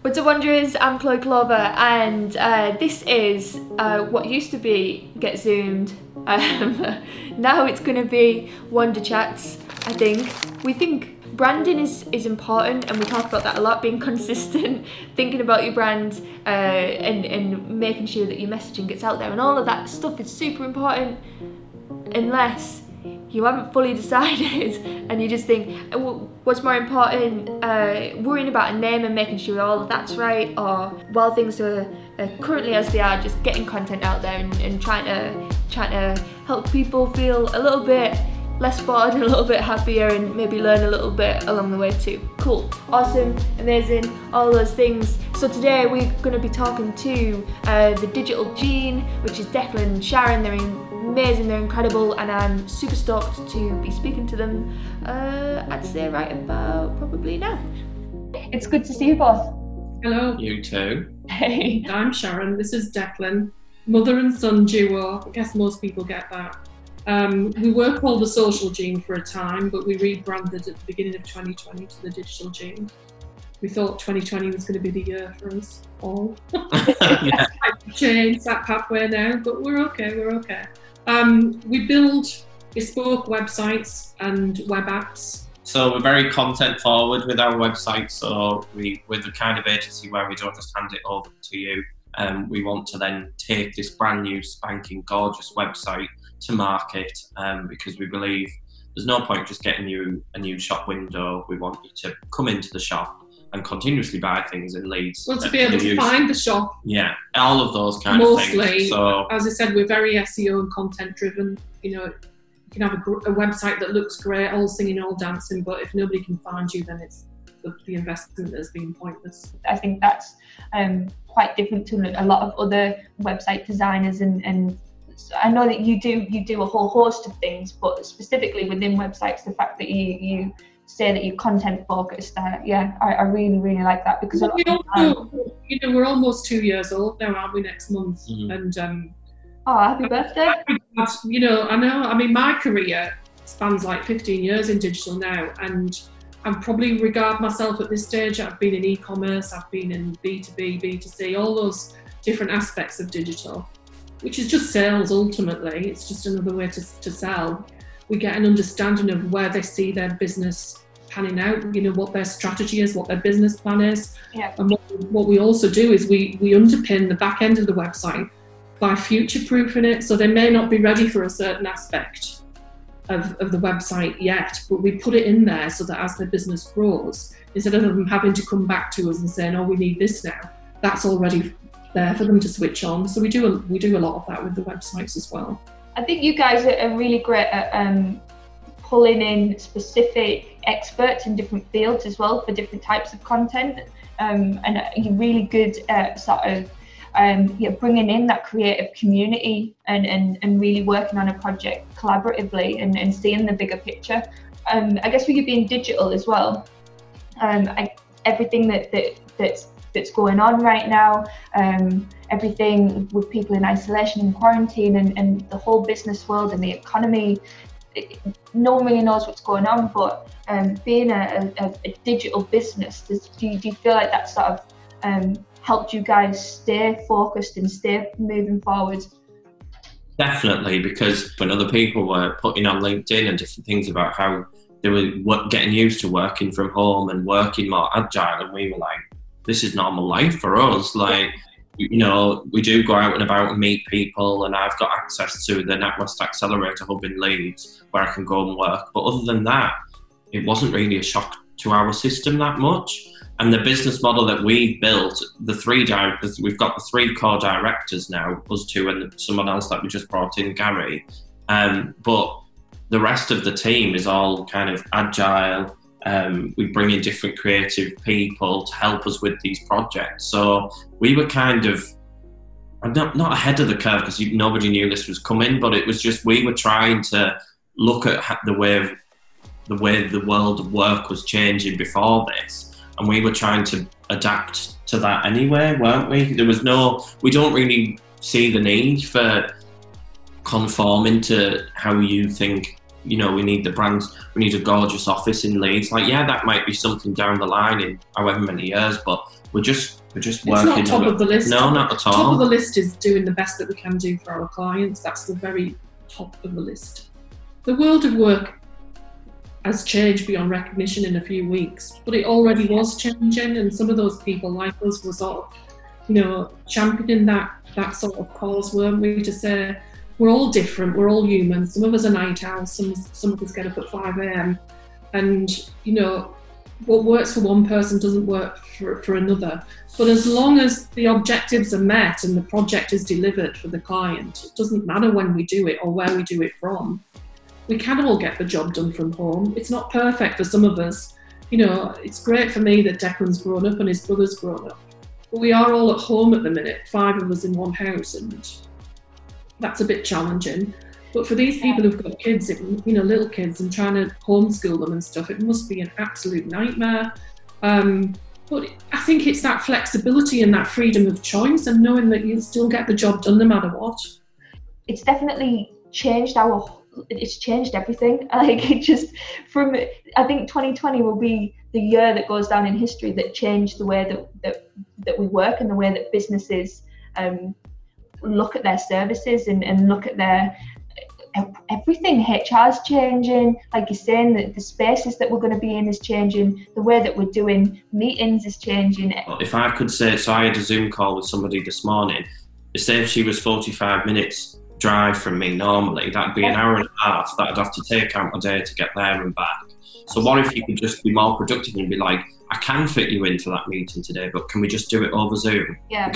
What's up, Wanderers? I'm Chloe Clover, and this is what used to be Get Zoomed. Now it's going to be Wonder Chats, I think. We think branding is important, and we talk about that a lot, being consistent, thinking about your brand, and making sure that your messaging gets out there, and all of that stuff is super important, unless you haven't fully decided and you just think, what's more important, worrying about a name and making sure all of that's right, or while things are currently as they are, just getting content out there and trying to help people feel a little bit less bored, a little bit happier, and maybe learn a little bit along the way too. Cool, awesome, amazing, all those things. So today we're going to be talking to the Digital Gene, which is Declan and Sharon. They're amazing, they're incredible, and I'm super stoked to be speaking to them, I'd say right about probably now. It's good to see you both. Hello. You too. Hey. I'm Sharon, this is Declan. Mother and son duo, I guess most people get that. We were called the Social Gene for a time, but we rebranded at the beginning of 2020 to the Digital Gene. We thought 2020 was going to be the year for us all. Yeah. Change that pathway now, but we're okay, We build bespoke websites and web apps. So we're very content forward with our website. So we're the kind of agency where we don't just hand it over to you. We want to then take this brand new spanking gorgeous website to market, because we believe there's no point just getting you a new shop window. We want you to come into the shop and continuously buy things in Leeds. Well, to be able to find the shop. Yeah, all of those kind of things. Mostly, So, as I said, we're very SEO and content driven. You know, you can have a website that looks great, all singing, all dancing, but if nobody can find you, then it's the investment has been pointless. I think that's quite different to a lot of other website designers, and I know that you do a whole host of things, but specifically within websites, the fact that you say that you're content focused, I really like that, because we also, we're almost 2 years old now, aren't we, next month? Mm-hmm. And oh, happy birthday. I know, I mean, my career spans like 15 years in digital now, and I probably regard myself at this stage, I've been in e-commerce, I've been in B2B, B2C, all those different aspects of digital, which is just sales ultimately. It's just another way to sell. We get an understanding of where they see their business panning out, what their strategy is, what their business plan is. Yeah. And what we also do is we underpin the back end of the website by future-proofing it. So they may not be ready for a certain aspect of the website yet, but we put it in there so that as their business grows, instead of them having to come back to us and saying, oh, we need this now, that's already there for them to switch on. So we do a lot of that with the websites as well. I think you guys are really great at pulling in specific experts in different fields as well for different types of content, and you're really good at sort of bringing in that creative community and really working on a project collaboratively and seeing the bigger picture. I guess with you being digital as well, everything that's going on right now, everything with people in isolation and quarantine, and the whole business world and the economy, no one really knows what's going on, but being a digital business, do you feel like that sort of helped you guys stay focused and stay moving forward? definitely, because when other people were putting on LinkedIn and different things about how they were getting used to working from home and working more agile, and we were like, this is normal life for us. Like, we do go out and about and meet people, and I've got access to the NatWest Accelerator Hub in Leeds where I can go and work. But other than that, it wasn't really a shock to our system that much. And the business model that we built, we've got the three core directors now, us two and someone else that we just brought in, Gary. But the rest of the team is all kind of agile. We bring in different creative people to help us with these projects. So we were kind of, not ahead of the curve because nobody knew this was coming, but it was just, we were trying to look at the way the world of work was changing before this. And we were trying to adapt to that anyway, weren't we? We don't really see the need for conforming to how you think you know, we need the brands, we need a gorgeous office in Leeds. Like, yeah, that might be something down the line in however many years, but we're just working. It's not top of the list. No, not at all. Top of the list is doing the best that we can do for our clients. That's the very top of the list. The world of work has changed beyond recognition in a few weeks, but it already was changing, and some of those people like us were sort of, you know, championing that sort of cause, weren't we, to say we're all different, we're all human. Some of us are night owls, some of us get up at 5 a.m. and, you know, what works for one person doesn't work for another. But as long as the objectives are met and the project is delivered for the client, it doesn't matter when we do it or where we do it from. We can all get the job done from home. It's not perfect for some of us. You know, it's great for me that Declan's grown up and his brother's grown up. But we are all at home at the minute, 5 of us in one house, and that's a bit challenging. But for these people who've got kids, you know, little kids, and trying to homeschool them and stuff, it must be an absolute nightmare. But I think it's that flexibility and that freedom of choice, and knowing that you'll still get the job done no matter what. It's definitely changed it's changed everything. Like, it just, I think 2020 will be the year that goes down in history that changed the way that we work and the way that businesses look at their services and look at their everything. HR's changing, like you're saying, that the spaces that we're going to be in is changing, the way that we're doing meetings is changing. If I could say, so I had a Zoom call with somebody this morning, say if she was 45 minutes drive from me normally, that'd be an hour and a half that I'd have to take out my day to get there and back. So what if you could just be more productive and be like, I can fit you into that meeting today, but can we just do it over Zoom? Yeah.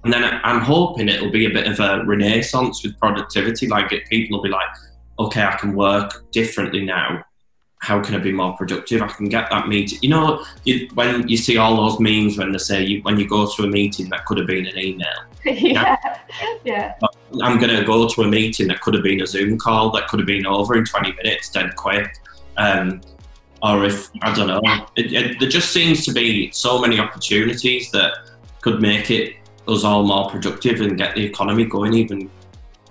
And then I'm hoping it'll be a bit of a renaissance with productivity. Like, people will be like, okay, I can work differently now. How can I be more productive? I can get that meeting. You know, when you see all those memes when they say when you go to a meeting that could have been an email. Yeah. But I'm going to go to a meeting that could have been a Zoom call that could have been over in 20 minutes, dead quick. Or if, I don't know, there just seems to be so many opportunities that could make us all more productive and get the economy going even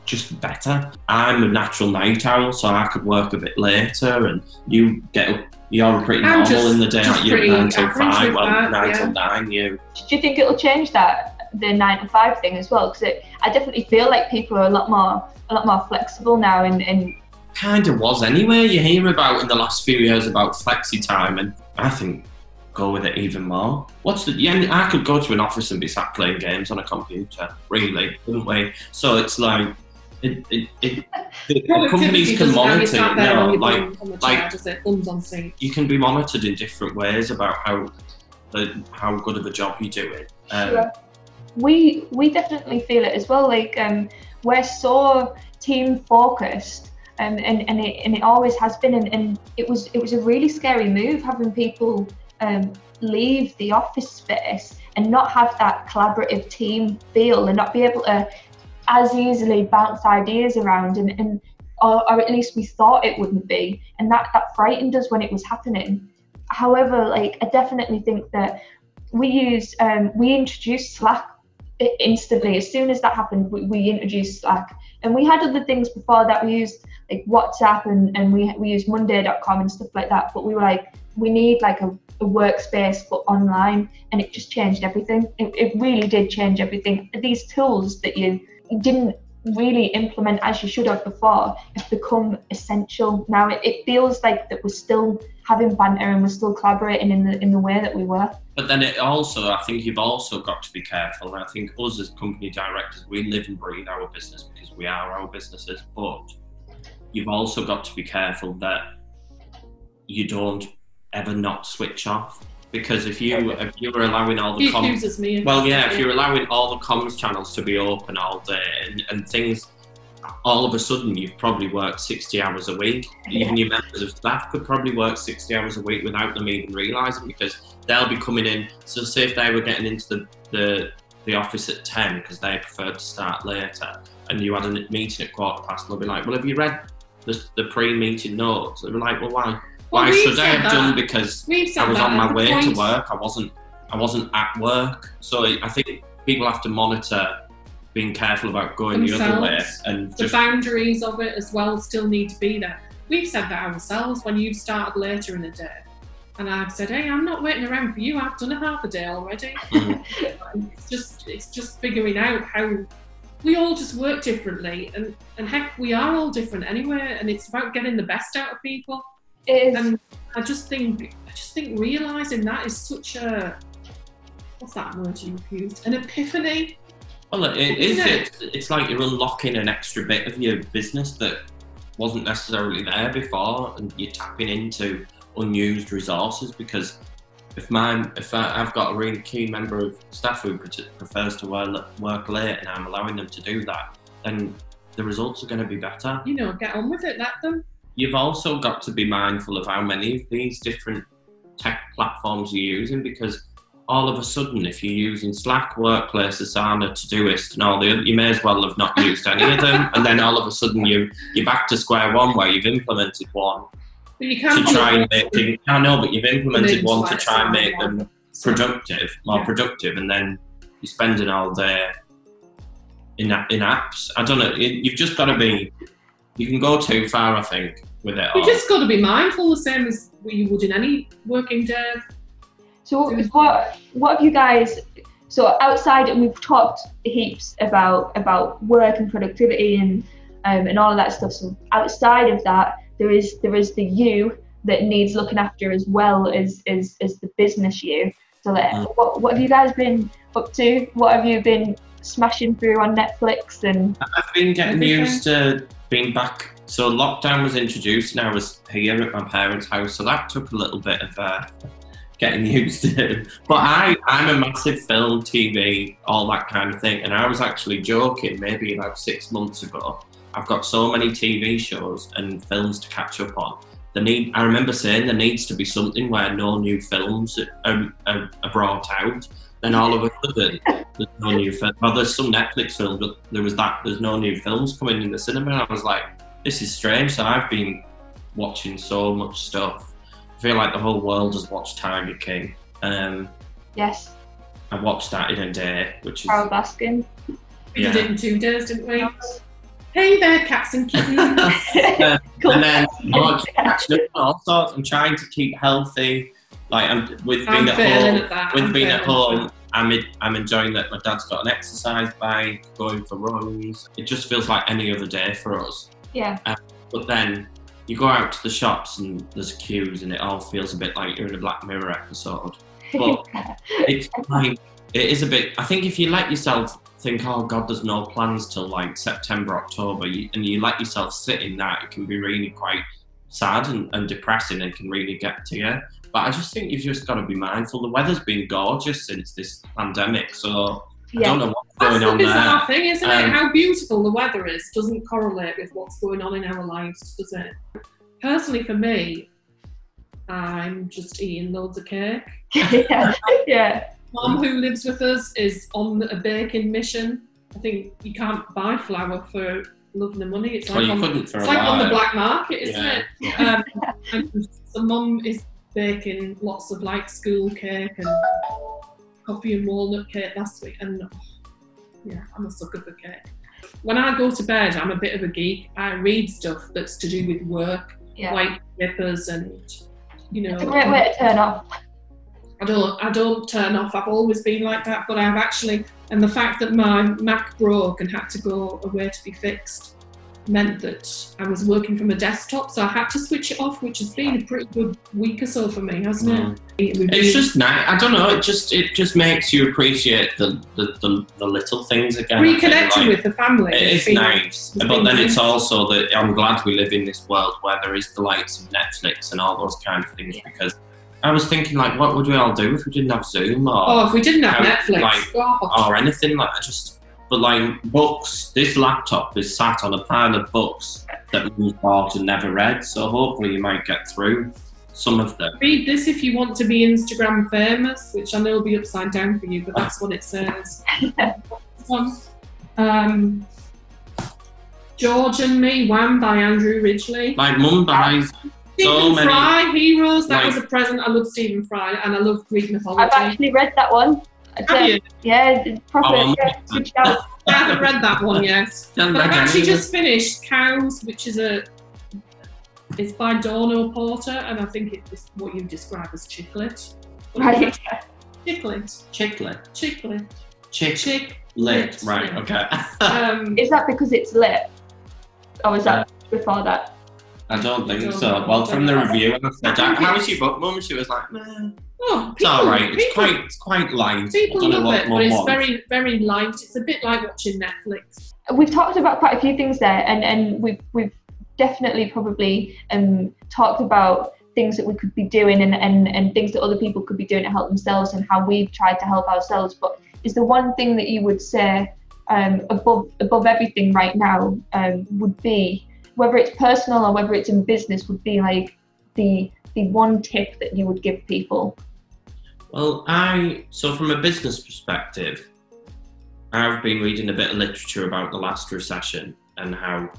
just better. I'm a natural night owl, so I could work a bit later, and you're pretty normal in the day, like you're 9 till 5, well, 9 till 9, you. Do you think it'll change that, the 9 to 5 thing as well? Because I definitely feel like people are a lot more flexible now, and kind of was anyway. You hear about in the last few years about flexi time, and I think go with it even more. I could go to an office and be sat playing games on a computer, really, couldn't we? So it's like, the companies can monitor, you can be monitored in different ways about how good of a job you're doing. Sure. We definitely feel it as well. Like, we're so team focused. And it always has been, and it was a really scary move having people leave the office space and not have that collaborative team feel, and not be able to as easily bounce ideas around, or at least we thought it wouldn't be, and that frightened us when it was happening. However, like, I definitely think that we introduced Slack instantly. As soon as that happened, we introduced Slack, and we had other things before that. We used like WhatsApp and we used Monday.com and stuff like that, but we were like, we need like a workspace but online, and it just changed everything. It really did change everything. These tools that you didn't really implement as you should have before have become essential now. It feels like that we're still having banter and we're still collaborating in the way that we were. But then I think you've also got to be careful, and I think us as company directors, we live and breathe our business because we are our businesses, but you've also got to be careful that you don't ever not switch off. Because if you were allowing all the if you're allowing all the comms channels to be open all day and things, all of a sudden you've probably worked 60 hours a week. Even your members of staff could probably work 60 hours a week without them even realising, because they'll be coming in. So say if they were getting into the office at 10 because they preferred to start later, and you had a meeting at 15:15, they'll be like, well, have you read the pre-meeting notes? They'll be like, well, why should I have done? Because I was on my way to work. I wasn't at work. So I think people have to monitor being careful about going the other way, and the boundaries of it as well still need to be there. we've said that ourselves when you've started later in the day. And I've said, hey, I'm not waiting around for you. I've done a half a day already. It's just figuring out how we all just work differently. And heck, we are all different anyway. And it's about getting the best out of people. It is. And I just think realising that is such a, what's that word you've used? An epiphany. Well, it's like you're unlocking an extra bit of your business that wasn't necessarily there before, and you're tapping into unused resources. Because if I've got a really key member of staff who prefers to work late, and I'm allowing them to do that, then the results are going to be better. You know, get on with it, let them. You've also got to be mindful of how many of these different tech platforms you're using, because all of a sudden, if you're using Slack, Workplace, Asana, Todoist, and all the other, you may as well have not used any of them. And then all of a sudden, you're back to square one where you've implemented one But you can't to try and make things. I know, but you've implemented one to try and make them more productive, and then you're spending all day in apps. I don't know. You've just got to be. You can go too far, I think, with it all. You just got to be mindful, the same as you would in any working day. So what have you guys, so outside, and we've talked heaps about work and productivity and all of that stuff. So outside of that, there is the you that needs looking after as well as the business you. So what have you guys been up to? What have you been smashing through on Netflix? And I've been getting used to being back. So lockdown was introduced, and I was here at my parents' house, so that took a little bit of getting used to. But I'm a massive film, TV, all that kind of thing, and I was actually joking maybe about 6 months ago. I've got so many TV shows and films to catch up on. I remember saying there needs to be something where no new films are brought out. Then all of a sudden, there's no new film. Well, there's some Netflix films, but there's no new films coming in the cinema. And I was like, this is strange. So I've been watching so much stuff. I feel like the whole world has watched Tiger King. yes, I watched that in a day, which is... Carol Baskin. We did it in 2 days, didn't we? Hey there, cats and kittens. Cool. And then I'm catching up on all sorts. I'm trying to keep healthy. Like with being at home, I'm enjoying that my dad's got an exercise bike, going for runs. It just feels like any other day for us. Yeah. But then you go out to the shops and there's queues, and it all feels a bit like you're in a Black Mirror episode. But it's like, it is a bit. I think if you let yourself think, oh God, there's no plans till like September, October, and you let yourself sit in that, it can be really quite sad and depressing, and can really get to you. But I just think you've just got to be mindful. The weather's been gorgeous since this pandemic, so I don't know what's going on there. That's the bizarre thing, isn't it? How beautiful the weather is doesn't correlate with what's going on in our lives, does it? Personally, for me, I'm just eating loads of cake. Yeah. Mom, who lives with us, is on a baking mission. I think you can't buy flour for love nor money. It's like, on the black market, isn't it? Yeah. And so Mum is baking lots of like school cake and coffee and walnut cake last week, and I'm a sucker for cake. When I go to bed, I'm a bit of a geek. I read stuff that's to do with work, like papers, and It's a great way to turn off. I don't turn off. I've always been like that, but I've actually, and the fact that my Mac broke and had to go away to be fixed meant that I was working from a desktop, so I had to switch it off, which has been a pretty good week or so for me, hasn't it? It's just nice. I don't know. It just makes you appreciate the little things again. Reconnecting with the family. It is nice, but then it's also that I'm glad we live in this world where there is the likes of Netflix and all those kind of things, because I was thinking, like, what would we all do if we didn't have Zoom or if we didn't have Netflix, or anything like that? But like books, this laptop is sat on a pile of books that we bought and never read. So hopefully you might get through some of them. Read this if you want to be Instagram famous, which I know will be upside down for you, but that's what it says. George and Me, Wham by Andrew Ridgeley. Like Mum buys Stephen Fry, Heroes, that was a present. I love Stephen Fry and I love Greek mythology. I've actually read that one. Have you? Yeah, proper. Good shout. I haven't read that one yet. But I've actually just finished Cows, which is a It's by Dorno Porter, and I think it's what you describe as chicklet. Right. Chiclet. Lit. Right. Okay. Is that because it's lit? Or was that before that? I don't think so. Well, from the review, I said, "How was your book, Mum?" She was like, "Nah." Oh, It's all right. It's quite light. People I don't know love what it, Mum but it's wants. very, very light. It's a bit like watching Netflix. We've talked about quite a few things there, and we've definitely probably talked about things that we could be doing and things that other people could be doing to help themselves and how we've tried to help ourselves. But is the one thing that you would say above everything right now would be, whether it's personal or whether it's in business, would be like the one tip that you would give people? Well, so from a business perspective, I've been reading a bit of literature about the last recession and how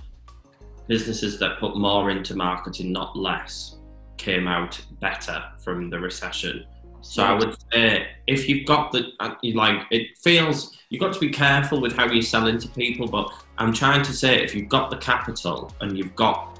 businesses that put more into marketing, not less, came out better from the recession. So I would say, if you've got you've got to be careful with how you sell into people, but I'm trying to say, if you've got the capital and you've got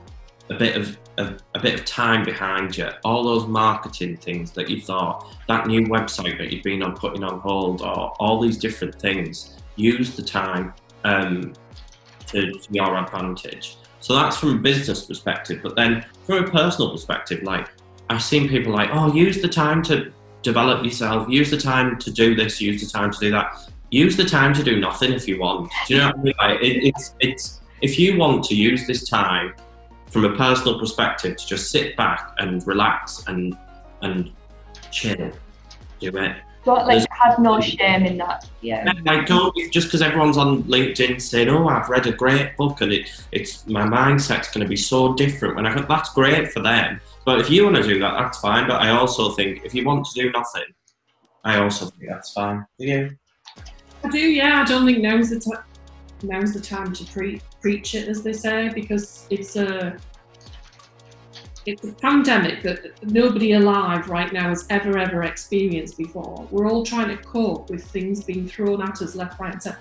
a bit of time behind you, all those marketing things that you thought, that new website that you've been putting on hold, or all these different things, use the time to your advantage. So that's from a business perspective. But then from a personal perspective, like, I've seen people like, oh, use the time to develop yourself, use the time to do this, use the time to do that. Use the time to do nothing if you want. Do you know what I mean? Like, it's if you want to use this time from a personal perspective to just sit back and relax and chill, do it. Don't have no shame in that. Yeah. Like, don't just because everyone's on LinkedIn saying, "Oh, I've read a great book and it's my mindset's going to be so different." When I think that's great for them, but if you want to do that, that's fine. But I also think if you want to do nothing, I also think that's fine. Do you? I do, yeah. I don't think now's the time to preach it, as they say, because it's a pandemic that nobody alive right now has ever experienced before. We're all trying to cope with things being thrown at us left, right, and centre.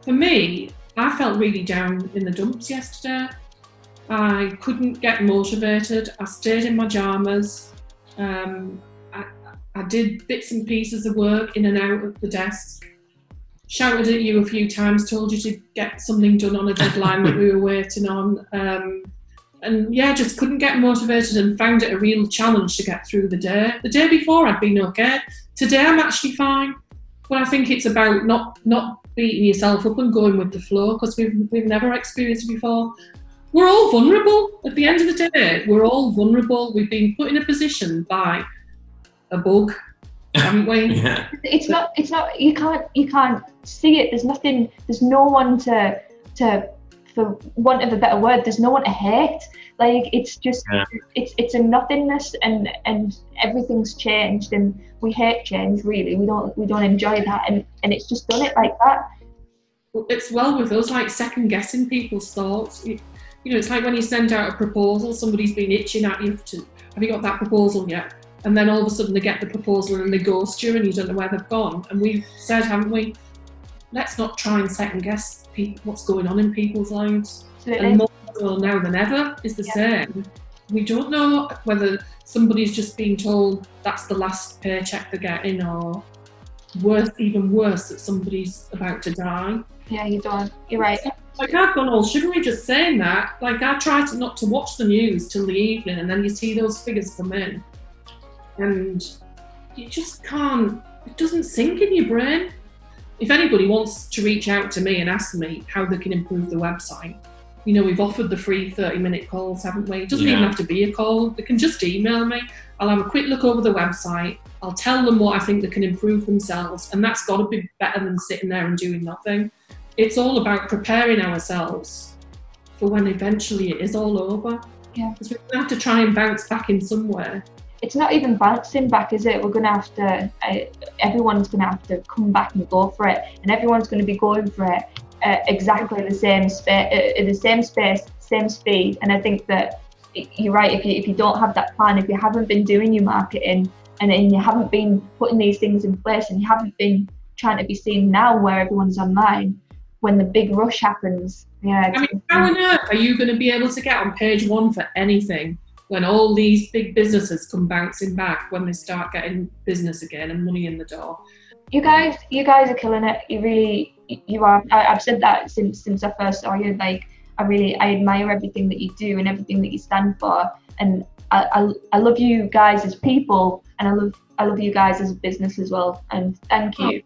For me, I felt really down in the dumps yesterday. I couldn't get motivated. I stayed in my pyjamas. I did bits and pieces of work in and out of the desk. Shouted at you a few times, told you to get something done on a deadline that we were waiting on. And yeah, just couldn't get motivated and found it a real challenge to get through the day. The day before I'd been okay. Today I'm actually fine. But I think it's about not beating yourself up and going with the flow, because we've never experienced it before. We're all vulnerable. At the end of the day, we're all vulnerable. We've been put in a position by a bug, haven't we? Yeah. It's not. You can't see it. There's no one to, for want of a better word, there's no one to hate. Like, it's just, it's a nothingness, and everything's changed, and we hate change. Really, we don't enjoy that, and it's just done it like that. It's well with us, like second guessing people's thoughts. You know, it's like when you send out a proposal, somebody's been itching at you to, have you got that proposal yet? And then all of a sudden they get the proposal and they ghost you and you don't know where they've gone. And we've said, haven't we, let's not try and second guess what's going on in people's lives. Absolutely. And more so now than ever is the same. We don't know whether somebody's just being told that's the last paycheck they're getting, or even worse, that somebody's about to die. Yeah, you don't. You're right. Like, I've gone all sugary just saying that. Like, I try not to watch the news till the evening, and then you see those figures come in, and you just can't, it doesn't sink in your brain. If anybody wants to reach out to me and ask me how they can improve the website, you know, we've offered the free 30-minute calls, haven't we? It doesn't even have to be a call. They can just email me. I'll have a quick look over the website. I'll tell them what I think they can improve themselves, and that's got to be better than sitting there and doing nothing. It's all about preparing ourselves for when eventually it is all over. Yeah. Because we're going to have to try and bounce back in somewhere. It's not even bouncing back, is it? We're going to have to, everyone's going to have to come back and go for it. And everyone's going to be going for it exactly the same space, same speed. And I think that you're right, if you don't have that plan, if you haven't been doing your marketing and you haven't been putting these things in place, and you haven't been trying to be seen now where everyone's online, when the big rush happens. Yeah. I mean, how on earth are you going to be able to get on page one for anything when all these big businesses come bouncing back when they start getting business again and money in the door. You guys are killing it. You are. I've said that since I first saw you. Like, I admire everything that you do and everything that you stand for. And I love you guys as people, and I love you guys as a business as well. And thank you.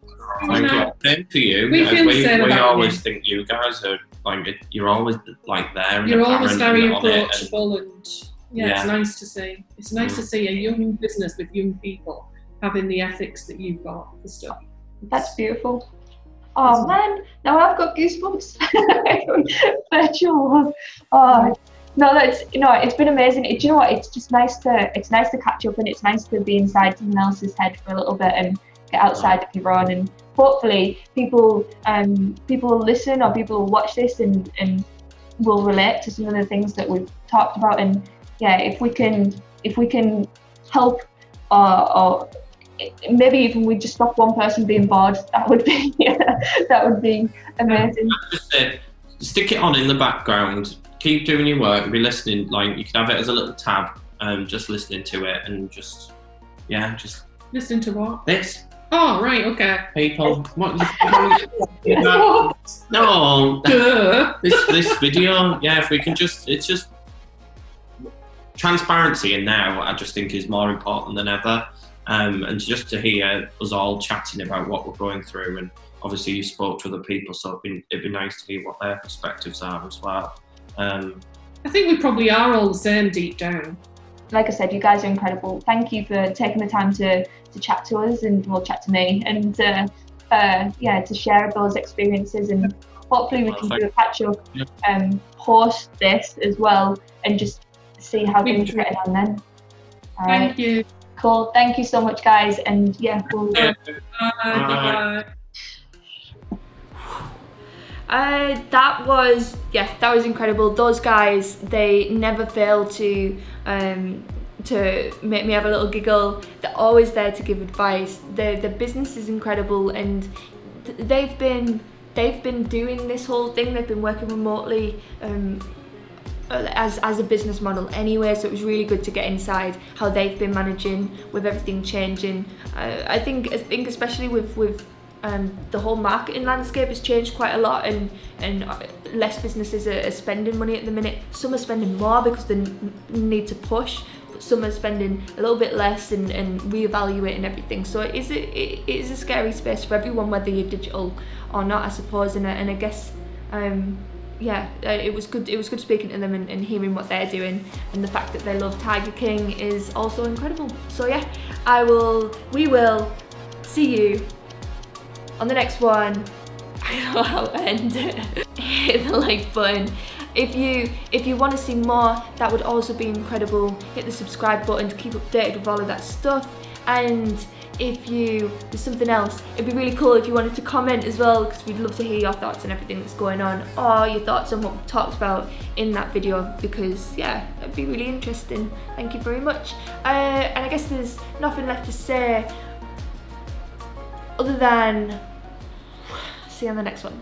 Thank you. Same for you. We always think you guys are like, you're always like there. You're always very approachable, and it's nice to see. It's nice to see a young business with young people having the ethics that you've got for stuff. That's beautiful. Oh man, now I've got goosebumps. Virtual. Oh no, it's been amazing. Do you know what? It's just nice to catch up, and it's nice to be inside someone else's head for a little bit and get outside of your own. And hopefully people will listen, or people will watch this and will relate to some of the things that we've talked about. And yeah, if we can help, or maybe even we just stop one person being bored, that would be amazing. Just stick it on in the background, keep doing your work, be listening. Like, you can have it as a little tab, just listening to it, and just listening to what? This. Oh right, okay. People, what? No, this video. Yeah, if we can it's just transparency, and now I just think is more important than ever. And just to hear us all chatting about what we're going through, and obviously you spoke to other people, so it'd be nice to hear what their perspectives are as well. I think we probably are all the same deep down. Like I said, you guys are incredible. Thank you for taking the time to chat to us, and chat to me, and to share those experiences. And hopefully we can do a catch up, post this as well, and just see how things are getting on then. Thank you. Cool. Thank you so much, guys. And we'll. Bye. That was incredible. Those guys, they never fail to make me have a little giggle. They're always there to give advice. The business is incredible, and they've been doing this whole thing. They've been working remotely as a business model anyway, so it was really good to get inside how they've been managing with everything changing. I think especially with the whole marketing landscape has changed quite a lot, and less businesses are spending money at the minute. Some are spending more because they need to push, but some are spending a little bit less and reevaluating everything. So it is a scary space for everyone, whether you're digital or not, I suppose. And I guess it was good speaking to them and hearing what they're doing, and the fact that they love Tiger King is also incredible. So yeah, we will see you on the next one. I don't know how to end it. Hit the like button. If you want to see more, that would also be incredible. Hit the subscribe button to keep updated with all of that stuff. And if there's something else, it'd be really cool if you wanted to comment as well, because we'd love to hear your thoughts on everything that's going on, or your thoughts on what we talked about in that video, because yeah, it'd be really interesting. Thank you very much. And I guess there's nothing left to say other than see you on the next one.